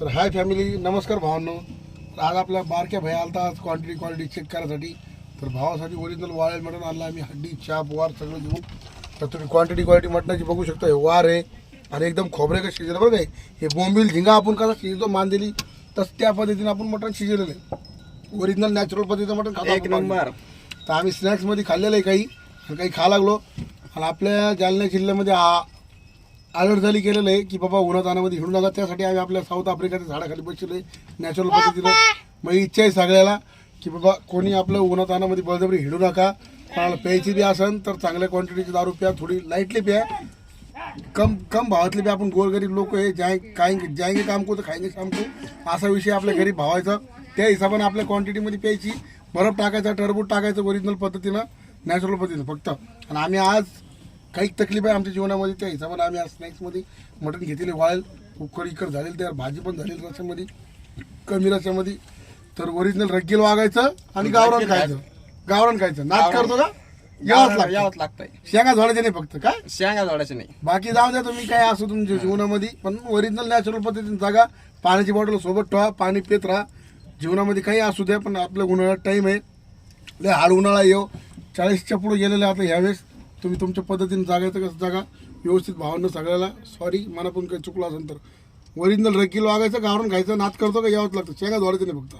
तर hi family, नमस्कार भावांनो. तर आज आपल्या बारक्या भया आलता आज क्वालिटी चेक करायसाठी. तर भावासाठी ओरिजिनल वाळेल मटण आणलं आम्ही, हड्डी चाप वार सगळं घेऊन. तर तुम्ही क्वालिटी मटणाची बघू शकता. हे वार आहे आणि एकदम खोबरे का शिजलं बरं काय. हे बोंबील झिंगा आपण कसा शिजतो मान दिली तसं त्या पद्धतीने आपण मटण शिजलेलं आहे. ओरिजिनल नॅचरल पद्धतीचं मटण खातो एक नंबर. तर आम्ही स्नॅक्समध्ये खाल्लेलं आहे काही आणि काही खा लागलो. आणि आपल्या जालना जिल्ह्यामध्ये अलर्ट झाली केलेलं आहे की बाबा उन्हातानामध्ये हिंडू नका. त्यासाठी आम्ही आपल्या साऊथ आफ्रिकेच्या झाडाखाली बसलेलो आहे नॅचरल पद्धतीनं. मग इच्छा आहे सगळ्याला की बाबा कोणी आपलं उन्हातानामध्ये बळजबरी हिंडू नका. कोणाला प्यायची बी असेल तर चांगल्या क्वांटिटीची दारू प्या, थोडी लाईटली प्या, कम भावातली प्या. आपण गोरगरीब लोक आहे, जायंगे काम को तर खायंगे शाम को, असा विषय आपल्या घरी भावायचा. त्या हिशोबाने आपल्या क्वांटिटीमध्ये प्यायची. बर्फ टाकायचा, टरबूज टाकायचं ओरिजिनल पद्धतीनं नॅचरल पद्धतीनं फक्त. आणि आम्ही आज काही तकलीफ आहे आमच्या जीवनामध्ये, त्या हिशोबाने आम्ही आज स्नॅक्समध्ये मटण घेतलेले वाळेल. उकड झालेली, त्यावर भाजी पण झालेली रस्यामध्ये, कमी रस्यामध्ये. तर ओरिजिनल रग्गील वागायचं आणि गावरान खायचं. नाच करतो का यावंच लागतंय. शेंगा झोडायचे नाही फक्त, काय शेंगा जोडायचे नाही. बाकी जाऊ द्या तुम्ही काय असो तुमच्या जीवनामध्ये, पण ओरिजिनल नॅचरल पद्धतीने जागा. पाण्याची बॉटल सोबत ठेवा, पाणी पित राहा. जीवनामध्ये काही असू द्या, पण आपलं उन्हाळ्यात टाईम आहे. लय हाड उन्हाळा येऊ, 40च्या पुढे गेलेलं आता ह्यावेळेस. तुम्ही तुमच्या पद्धतीने जागायचं कसं जागा व्यवस्थित. भावांना सगळ्याला सॉरी, मनातून काही चुकलं असेल तर. ओरिजिनल रग्गील वागायचं, गावरून खायचं. नाच करतो का यावंच लागतं. शेंगा धोडायचं नाही फक्त.